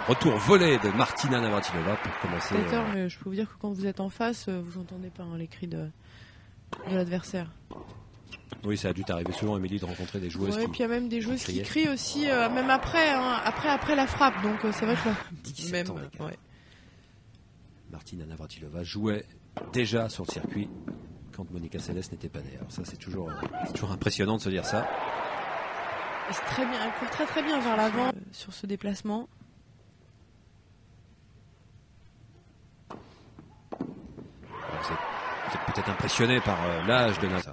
Retour volé de Martina Navratilova pour commencer. Mais je peux vous dire que quand vous êtes en face, vous entendez pas les cris de l'adversaire. Oui, ça a dû t'arriver souvent, Émilie, de rencontrer des joueuses. Oui, puis il y a même des joueuses qui crient aussi, même après, après la frappe. Donc c'est vrai que même. Ouais. Martina Navratilova jouait déjà sur le circuit quand Monica Seles n'était pas née. Alors ça, c'est toujours impressionnant de se dire ça. C'est très bien, elle court très bien vers l'avant sur ce déplacement. Vous êtes peut-être impressionné par l'âge de Nasa.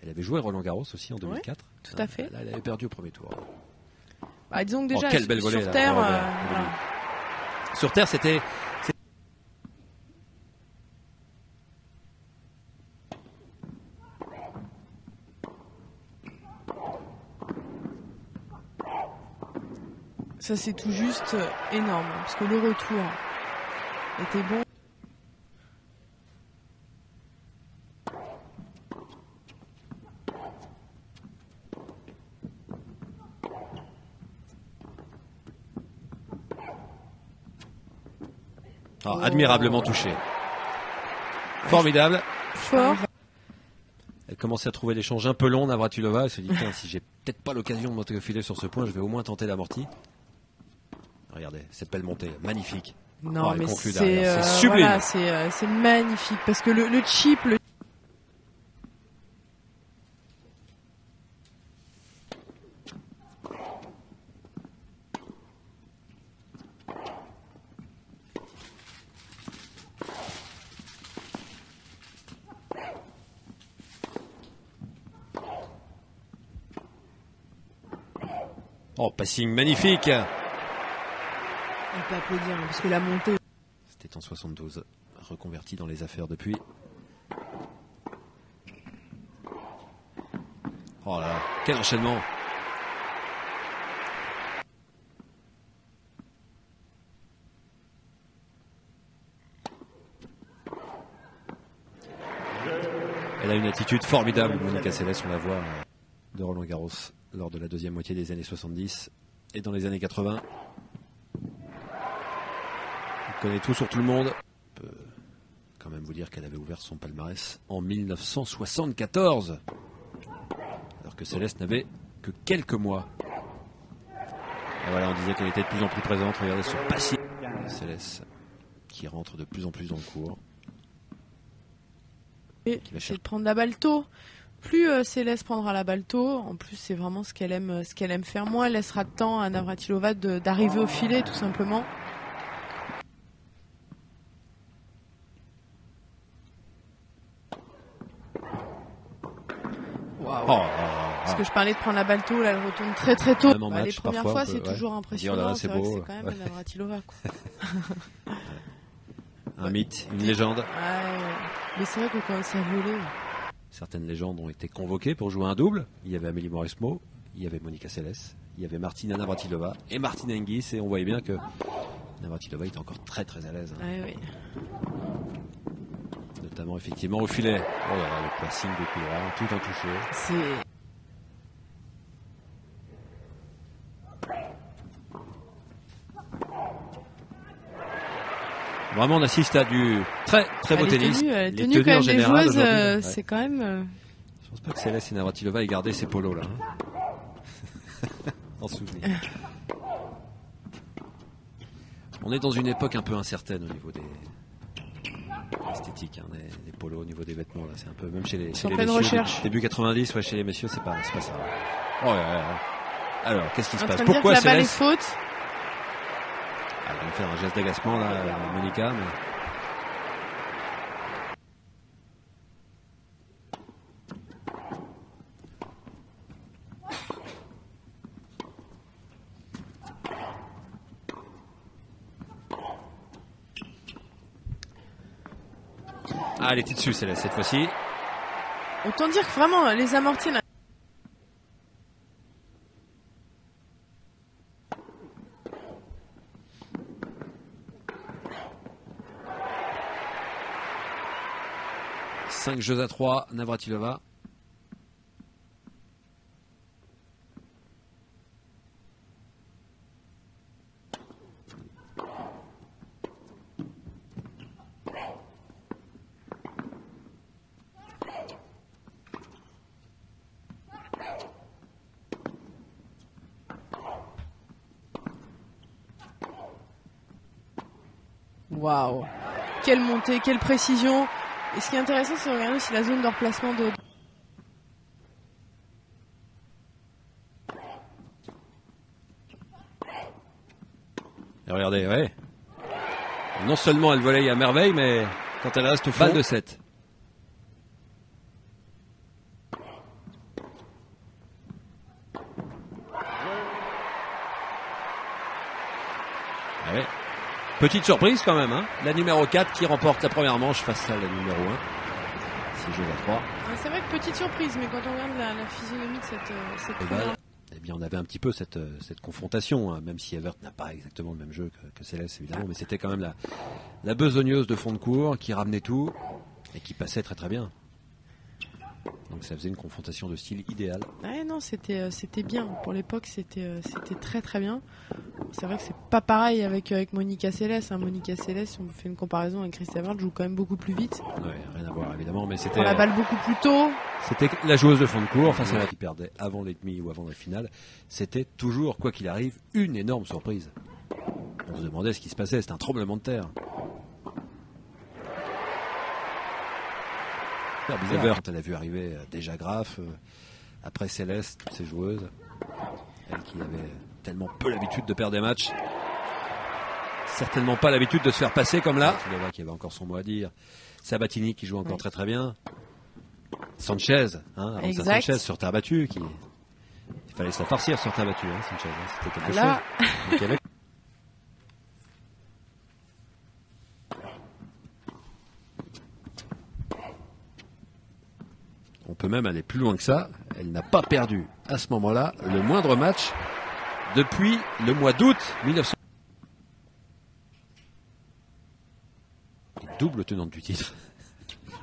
Elle avait joué Roland Garros aussi en 2004. Oui, tout à fait. Là, elle avait perdu au premier tour. Bah, disons que déjà, quelle belle volée, sur terre... voilà. Sur terre, c'était... Ça, c'est tout juste énorme, parce que le retour était bon. Oh, admirablement touché. Formidable. Fort. Elle commençait à trouver l'échange un peu long, Navratilova. Elle se dit, si j'ai peut-être pas l'occasion de monter au filet sur ce point, je vais au moins tenter l'amorti. Regardez, cette belle montée, magnifique. Non, mais c'est sublime. Voilà, c'est magnifique, parce que le chip... Oh, passing magnifique. On peut applaudir, parce que la montée... C'était en 72, reconverti dans les affaires depuis. Oh là là, quel enchaînement. Elle a une attitude formidable, Monica Seles, on la voit de Roland Garros lors de la deuxième moitié des années 70 et dans les années 80. Elle connaît tout sur tout le monde. On peut quand même vous dire qu'elle avait ouvert son palmarès en 1974, alors que Seles n'avait que quelques mois. Et voilà, on disait qu'elle était de plus en plus présente. Regardez ce passé. Seles qui rentre de plus en plus dans le cours. C'est de prendre la balle tôt. Plus Seles prendra la balle tôt, en plus c'est vraiment ce qu'elle aime faire. Moins elle laissera de temps à Navratilova d'arriver au filet, tout simplement. Wow. Parce que je parlais de prendre la balle tôt, là elle retourne très tôt. Match, les premières fois c'est toujours impressionnant. C'est vrai que c'est quand même Navratilova. Un mythe, une légende. Ouais. Mais c'est vrai que quand ça volait... Certaines légendes ont été convoquées pour jouer un double. Il y avait Amélie Mauresmo, il y avait Monica Seles, il y avait Martina Navratilova et Martina Hingis. Et on voyait bien que Navratilova était encore très à l'aise. Oui. Notamment effectivement au filet. Oh là là, le passing de couloir, tout en touché. Vraiment, on assiste à du très beau tennis. Les tenues quand même des joueuses, c'est quand même... Je pense pas que Seles et Navratilova aient gardé ces polos là. En souvenir. On est dans une époque un peu incertaine au niveau des esthétiques, des polos, au niveau des vêtements là. C'est un peu, même chez les messieurs, début 90, chez les messieurs, c'est pas ça. Oh ouais. Alors, qu'est-ce qui se passe? Pourquoi Seles? La balle est faute. Elle va me faire un geste d'agacement là, Monica, mais... Ah, elle était dessus celle-là cette fois-ci. Autant dire que vraiment les amortis... Cinq jeux à 3, Navratilova. Waouh. Quelle montée, quelle précision. Et ce qui est intéressant, c'est de regarder aussi la zone de replacement de... Et regardez, ouais. Non seulement elle volaille à merveille, mais quand elle reste au fond, balle de 7. Ouais. Petite surprise quand même, hein. La numéro 4 qui remporte la première manche face à la numéro 1. 6 jeux à 3. C'est vrai que petite surprise, mais quand on regarde la physionomie de cette première... Eh bien, on avait un petit peu cette confrontation, hein, même si Evert n'a pas exactement le même jeu que Céleste, évidemment, mais c'était quand même la besogneuse de fond de cours qui ramenait tout et qui passait très très bien. Donc ça faisait une confrontation de style idéale. Ouais, non, c'était bien. Pour l'époque, c'était très très bien. C'est vrai que c'est pas pareil avec Monica Seles. Hein. Monica Seles, si on fait une comparaison avec Chris Evert, joue quand même beaucoup plus vite. Ouais, rien à voir évidemment, mais c'était... On la balle beaucoup plus tôt. C'était la joueuse de fond de cours face à la qui perdait avant les demi ou avant la finale. C'était toujours, quoi qu'il arrive, une énorme surprise. On se demandait ce qui se passait, c'était un tremblement de terre. Bizarre. Quand elle a vu arriver déjà Graf, après Céleste, ses joueuses, elle qui avait tellement peu l'habitude de perdre des matchs, certainement pas l'habitude de se faire passer comme là. Qui avait encore son mot à dire. Sabatini qui joue encore très très bien. Sanchez, hein, avant ça, Sanchez sur terre battue, il fallait se la farcir sur terre battue, hein, Sanchez, hein, c'était quelque chose. Donc, on peut même aller plus loin que ça. Elle n'a pas perdu à ce moment-là le moindre match depuis le mois d'août 1900. Double tenante du titre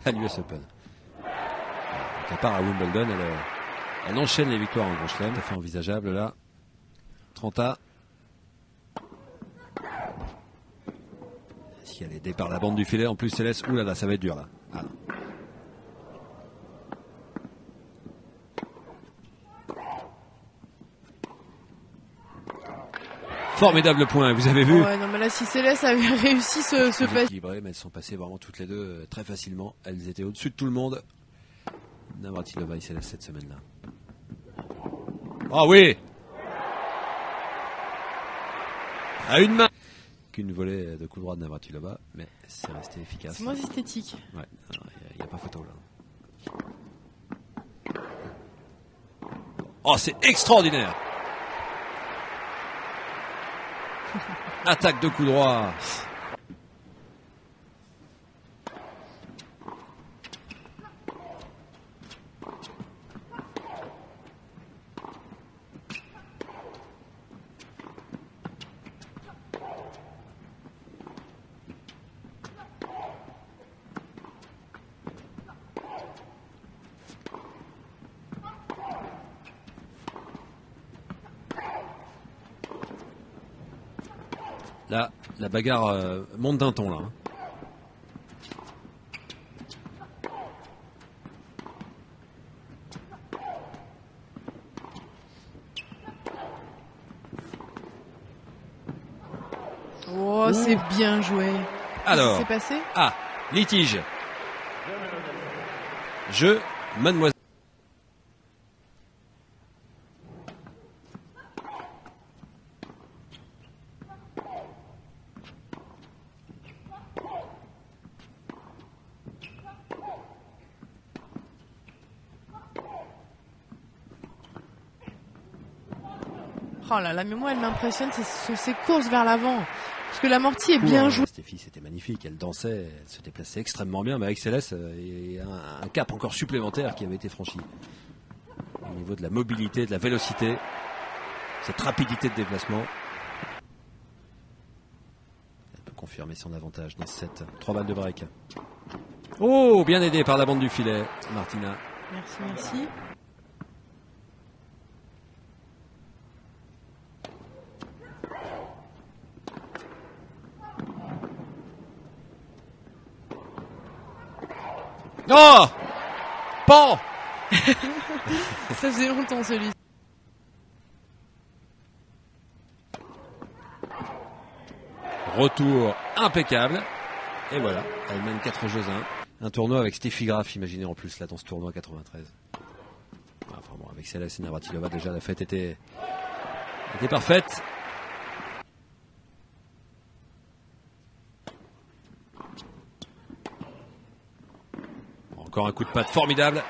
à l'US Open. Donc, à part à Wimbledon, elle enchaîne les victoires en Grand Chelem. Ça fait envisageable là. 30A. Si elle est aidée par la bande du filet, en plus Céleste, oulala, ça va être dur là. Ah. Formidable point, vous avez vu. Ouais, non, mais là, si Céleste avait réussi ce fait. Équilibré, mais elles sont passées vraiment toutes les deux très facilement. Elles étaient au-dessus de tout le monde. Navratilova et Céleste cette semaine-là. Ah oui! À une main! Qu'une volée de coup droit de Navratilova, mais c'est resté efficace. C'est moins esthétique. Ouais, il n'y a pas photo là. Oh, c'est extraordinaire! Attaque de coup droit. Là, la bagarre monte d'un ton là. Hein. Oh, c'est bien joué. Alors, qu'est-ce qui s'est passé? Ah, litige. Je, mademoiselle. Oh là là, mais moi elle m'impressionne, c'est ses courses vers l'avant. Parce que l'amorti est bien joué. Stéphie, c'était magnifique, elle dansait, elle se déplaçait extrêmement bien, mais avec Céleste, il y a un cap encore supplémentaire qui avait été franchi. Au niveau de la mobilité, de la vélocité, cette rapidité de déplacement. Elle peut confirmer son avantage dans ce set. 3 balles de break. Oh, bien aidé par la bande du filet, Martina. Merci, merci. Oh! Pan! Ça faisait longtemps celui. Retour impeccable. Et voilà, elle mène 4 jeux à 1. Un tournoi avec Steffi Graf, imaginez en plus là dans ce tournoi 93. Enfin bon, avec Céleste et Navratilova, déjà la fête était parfaite. Encore un coup de patte formidable.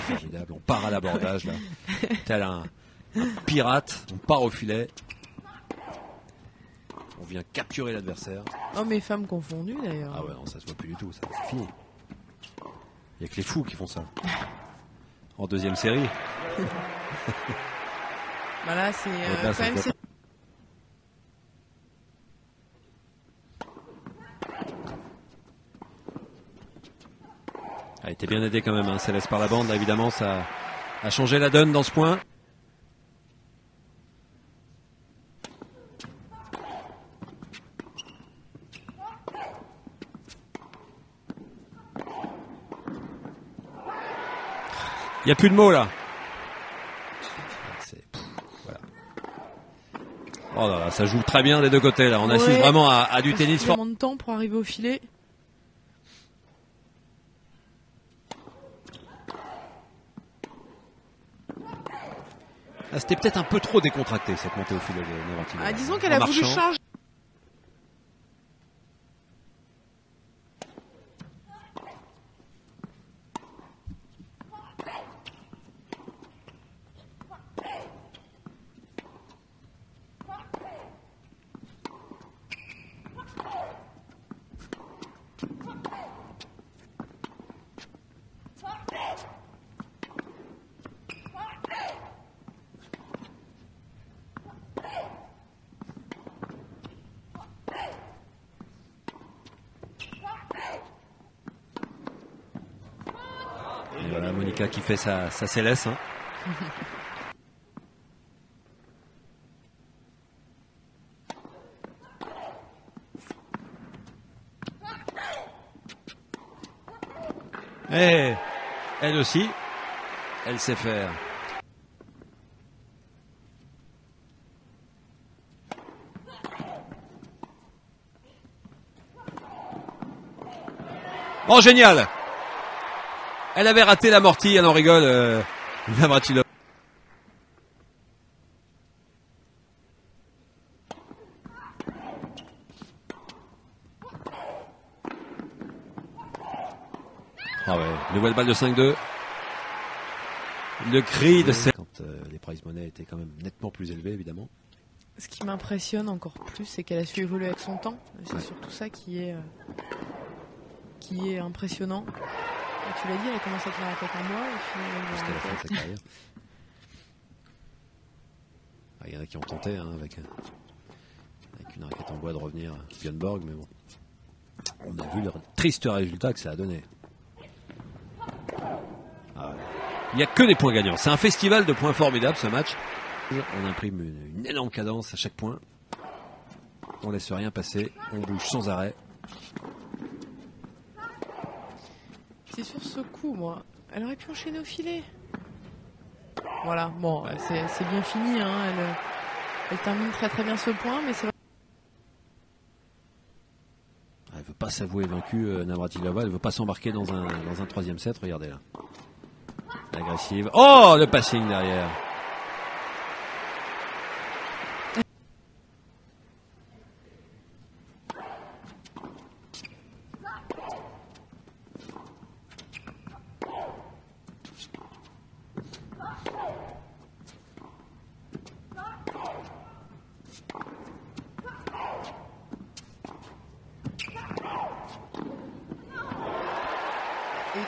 Formidable, on part à l'abordage là, tel un pirate, on part au filet, on vient capturer l'adversaire. Hommes et femmes confondus d'ailleurs. Ah ouais, non, ça se voit plus du tout, ça, c'est fini. Il n'y a que les fous qui font ça. En deuxième série. Bah là, c'est là, quand même. A été bien aidé quand même, hein. Céleste par la bande, là, évidemment, ça a changé la donne dans ce point. Il n'y a plus de mots là. Voilà. Oh là là, ça joue très bien des deux côtés là. On assiste vraiment à du tennis fort. De temps pour arriver au filet. Ah, c'était peut-être un peu trop décontracté cette montée au filet de Navratilova. Ah, disons qu'elle a voulu changer. Et voilà Monica qui fait sa Céleste. Hein. Et elle aussi, elle sait faire. Oh génial! Elle avait raté l'amorti, elle en rigole, Navratilova. Ah ouais, nouvelle balle de 5-2. Le cri de Céleste. Quand les prize money étaient quand même nettement plus élevés, évidemment. Ce qui m'impressionne encore plus, c'est qu'elle a su évoluer avec son temps. C'est surtout ça qui est impressionnant. Et tu l'as dit, elle a commencé à faire la raquette en bois et puis jusqu'à la fin de sa carrière. Ah, il y en a qui ont tenté hein, avec une raquette en bois de revenir à Björn Borg, mais bon. On a vu le triste résultat que ça a donné. Ah ouais. Il n'y a que des points gagnants. C'est un festival de points formidables ce match. On imprime une énorme cadence à chaque point. On laisse rien passer. On bouge sans arrêt. C'est sur ce coup, moi. Elle aurait pu enchaîner au filet. Voilà, bon, ouais. C'est bien fini. Hein. Elle termine très très bien ce point, mais c'est vrai. Elle veut pas s'avouer vaincue, Navratilova. Elle veut pas s'embarquer dans un troisième set. Regardez là. Agressive. Oh, le passing derrière.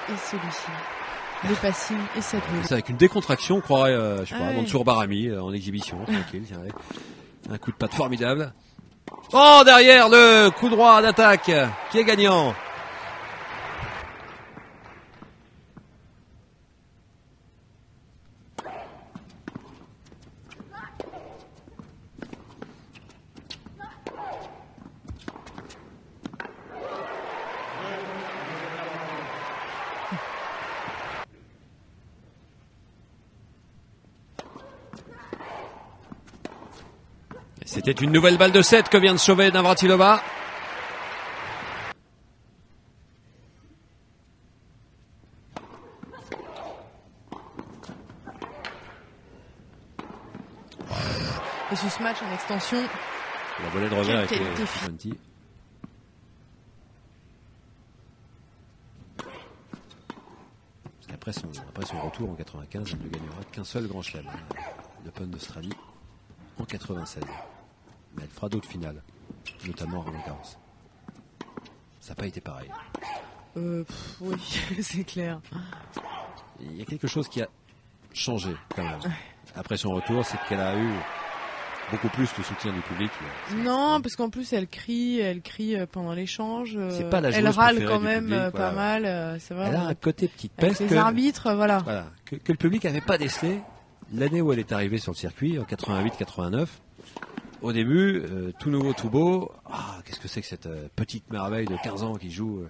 Et celui-ci. Le passing et cette volée. C'est avec une décontraction, on croirait, je sais pas, Mansour Barami en exhibition, tranquille, tiens, un coup de patte formidable. Oh, derrière le coup droit d'attaque, qui est gagnant. C'était une nouvelle balle de 7 que vient de sauver Navratilova. Et sur ce match en extension, La volée de revers quelle était qualité. 20. Après son retour en 95, elle ne gagnera qu'un seul grand chelem, l'Open d'Australie en 96. Mais elle fera d'autres finales, notamment à Roland Garros. Ça n'a pas été pareil. Oui, c'est clair. Il y a quelque chose qui a changé quand même. Après son retour, c'est qu'elle a eu beaucoup plus de soutien du public. Non, parce qu'en plus elle crie pendant l'échange. C'est pas la elle joueuse râle préférée quand du même public, pas voilà. mal. C'est vrai. Elle a un côté petite Avec peste les arbitres, voilà. que le public n'avait pas décelé l'année où elle est arrivée sur le circuit, en 88-89. Au début, tout nouveau, tout beau. Ah, qu'est-ce que c'est que cette petite merveille de 15 ans qui joue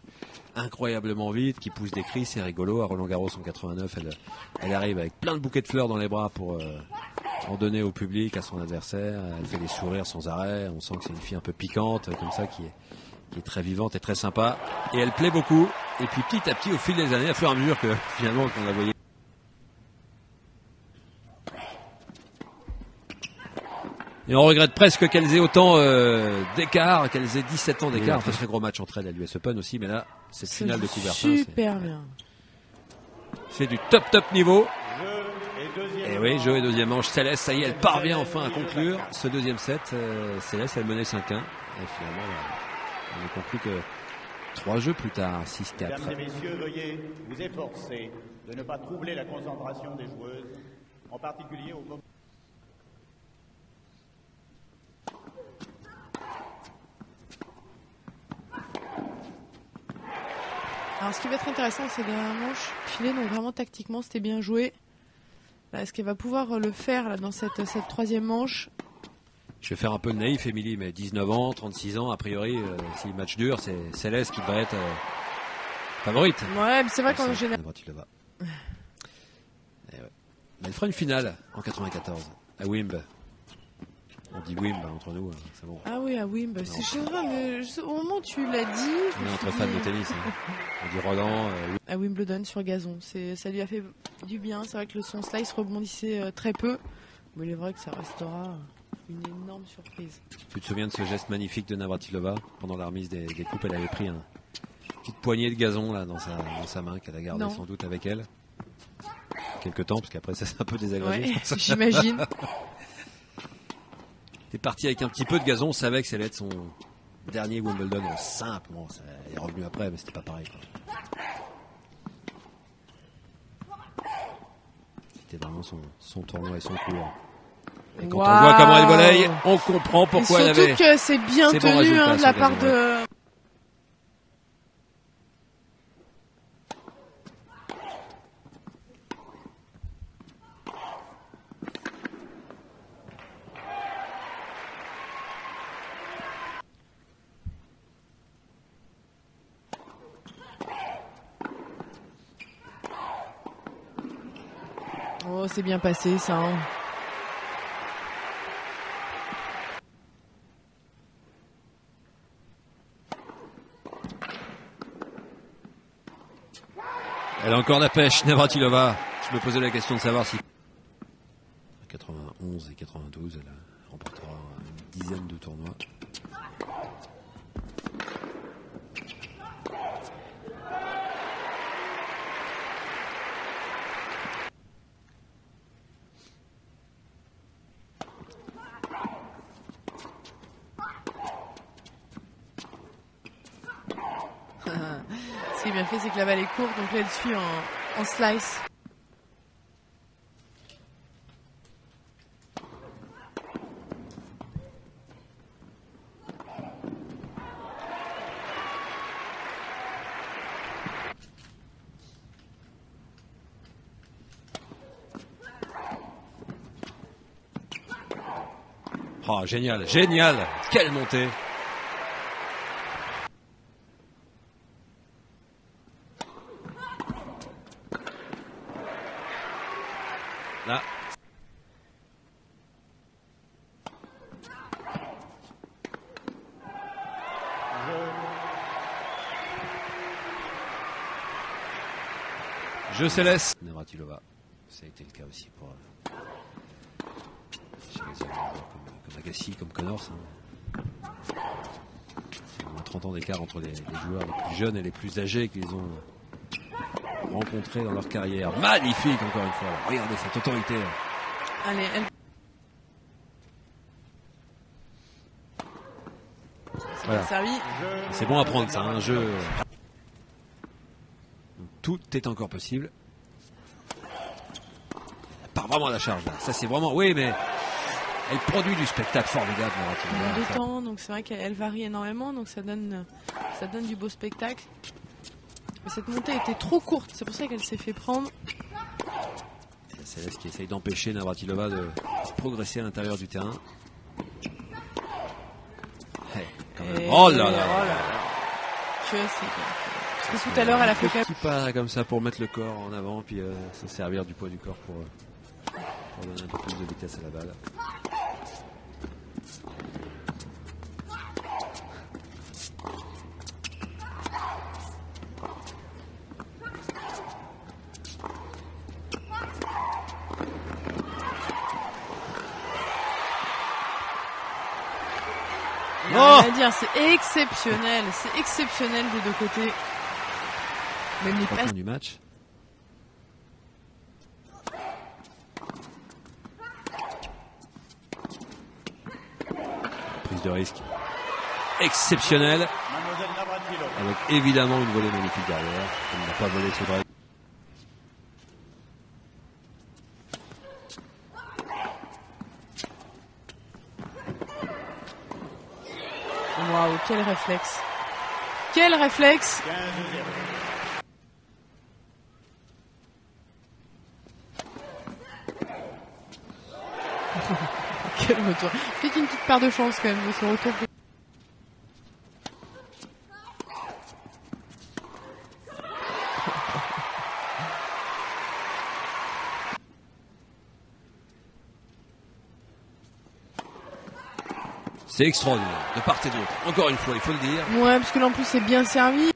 incroyablement vite, qui pousse des cris, c'est rigolo. À Roland Garros en 89, elle arrive avec plein de bouquets de fleurs dans les bras pour en donner au public, à son adversaire. Elle fait des sourires sans arrêt. On sent que c'est une fille un peu piquante, comme ça, qui est très vivante et très sympa. Et elle plaît beaucoup. Et puis petit à petit, au fil des années, à fur et à mesure que finalement qu'on la voyait. Et on regrette presque qu'elles aient autant d'écart, qu'elles aient 17 ans d'écart. Un très gros match entre elles à l'US Open aussi, mais là, cette finale de Coubertin, super bien. C'est du top niveau. Et oui, jeu et deuxième manche. Céleste, ça y est, elle parvient enfin à conclure ce deuxième set. Céleste, elle menait 5-1. Et finalement, on ne conclut que 3 jeux plus tard, 6-4. Mesdames et messieurs, veuillez vous efforcer de ne pas troubler la concentration des joueuses, en particulier au moment. Alors ce qui va être intéressant, c'est la dernière manche filée, donc vraiment tactiquement c'était bien joué. Là, est-ce qu'elle va pouvoir le faire là, dans cette troisième manche? Je vais faire un peu le naïf, Émilie, mais 19 ans, 36 ans, a priori, si le match dure, c'est Céleste qui devrait être favorite. Ouais, mais c'est vrai qu'en général. Elle fera une finale en 94 à Wimb. On dit Wimb entre nous, c'est bon. Ah oui, à Wimb. C'est vrai, mais au moment où tu l'as dit. On est entre fans de tennis. On dit Roland. À Wimbledon sur gazon. Ça lui a fait du bien. C'est vrai que son slice rebondissait très peu. Mais il est vrai que ça restera une énorme surprise. Tu te souviens de ce geste magnifique de Navratilova pendant la remise des coupes? Elle avait pris une petite poignée de gazon là, dans sa main qu'elle a gardée sans doute avec elle. Quelque temps, parce qu'après ça c'est un peu désagrégé. Ouais, j'imagine. T'es parti avec un petit peu de gazon, on savait que ça allait être son dernier Wimbledon en simple. Bon, ça est revenu après, mais c'était pas pareil, quoi. C'était vraiment son tournoi et son cours. Et quand on voit comment elle volaille, on comprend pourquoi elle avait. Surtout que c'est bien tenu de la part de. Oh, c'est bien passé ça. Hein. Elle a encore la pêche, Navratilova. Je me posais la question de savoir si 91 et 92, elle remportera une dizaine de tournois. Ce qui est bien fait, c'est que la balle est courte, donc là elle suit en slice. Oh, génial, génial! Quelle montée! Là. Jeu Céleste. Navratilova. Ça a été le cas aussi pour chez les joueurs comme Agassi, comme Connors. Il y a moins 30 ans d'écart entre les joueurs les plus jeunes et les plus âgés qu'ils ont rencontrés dans leur carrière. Magnifique encore une fois. Regardez cette autorité. Allez, elle. C'est Voilà. bien servi. C'est bon à prendre ça, un jeu. Tout est encore possible. Elle part vraiment à la charge là. Ça c'est vraiment. Oui mais elle produit du spectacle formidable. En 2 temps, donc c'est vrai qu'elle varie énormément, donc ça donne du beau spectacle. Mais cette montée était trop courte, c'est pour ça qu'elle s'est fait prendre. C'est Céleste qui essaye d'empêcher Navratilova de progresser à l'intérieur du terrain. Hey, quand même. Oh là là. Je sais. Parce que tout à l'heure, elle a fait quand même. Petit pas comme ça pour mettre le corps en avant, puis se servir du poids du corps pour donner un peu plus de vitesse à la balle. Il y a rien à dire, c'est exceptionnel des deux côtés. Même les passes. Du match. Prise de risque exceptionnelle. Mademoiselle Navratilova. Avec évidemment une volée magnifique derrière. Elle n'a pas volé ce drive. Waouh, quel réflexe. Quel réflexe. 15-0. Quel retour. Peut-être une petite part de chance quand même de ce retour. C'est extraordinaire, de part et d'autre. Encore une fois, il faut le dire. Ouais, parce que là en plus c'est bien servi.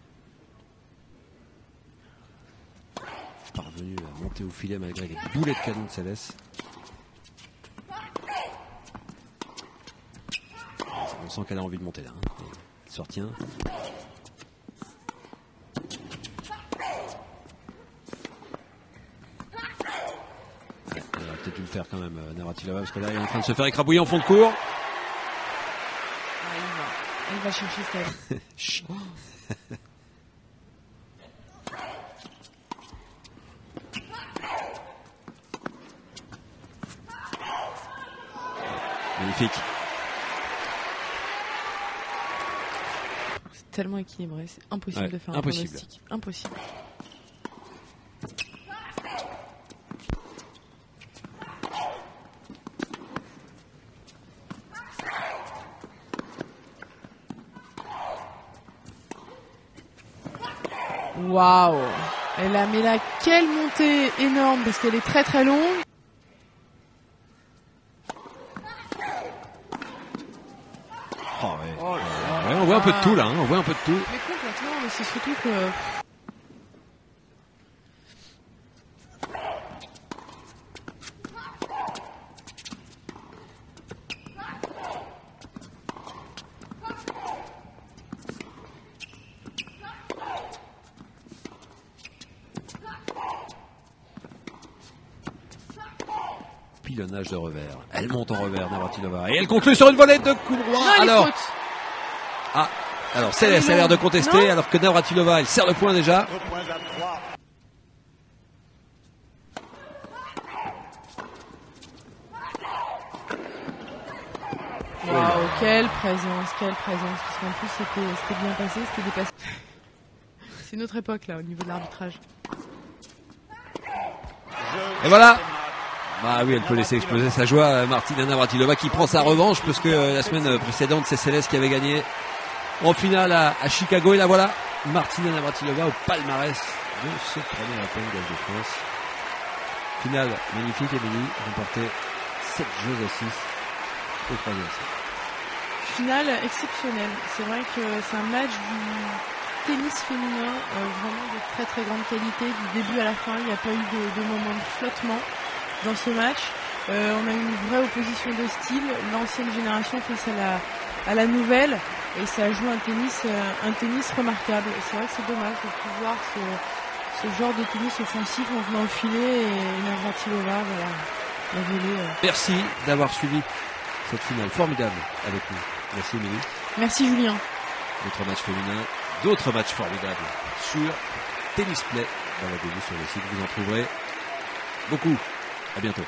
Parvenu à monter au filet malgré les boulets de canon de Céleste. On sent qu'elle a envie de monter là. Elle se retient. Elle aurait peut-être dû le faire quand même, Navratilova, parce que là, elle est en train de se faire écrabouiller en fond de cours. Elle va chercher ça. Chut. Magnifique. C'est tellement équilibré, c'est impossible Ouais, de faire un impossible. pronostic. Impossible. Waouh. Elle a mis là quelle montée énorme parce qu'elle est très très longue. Oh, ouais. Oh là là. Ouais, on voit un peu de tout là, hein, on voit un peu de tout. Mais complètement, mais c'est surtout que... Pilonnage de revers. Elle monte en revers, Navratilova. Et elle conclut sur une volée de coup droit. Non, elle est Alors, faute. alors Céleste a l'air de contester, Non. alors que Navratilova, elle serre le point déjà. 4 points à 3. Waouh, quelle présence. Parce qu'en plus c'était bien passé, c'était dépassé. C'est une autre époque là au niveau de l'arbitrage. Et voilà. Bah oui, elle peut laisser exploser sa joie, Martina Navratilova qui prend sa revanche parce que la semaine précédente c'est Céleste qui avait gagné en finale à Chicago. Et là voilà, Martina Navratilova au palmarès de ce premier Open d'As de France. Finale magnifique, Émilie, remporté 7 jeux à 6 au troisième set. Finale exceptionnelle. C'est vrai que c'est un match tennis féminin vraiment de très très grande qualité du début à la fin. Il n'y a pas eu de moment de flottement dans ce match. On a eu une vraie opposition de style. L'ancienne génération face à la nouvelle, et ça a joué un tennis remarquable. C'est vrai que c'est dommage de pouvoir ce genre de tennis offensif en venant au filet, et Navratilova la volée. Merci d'avoir suivi cette finale formidable avec nous. Merci Émilie. Merci Julien. D'autres matchs féminins, d'autres matchs formidables sur Tennis Play. Baladez-vous sur le site, vous en trouverez beaucoup. À bientôt.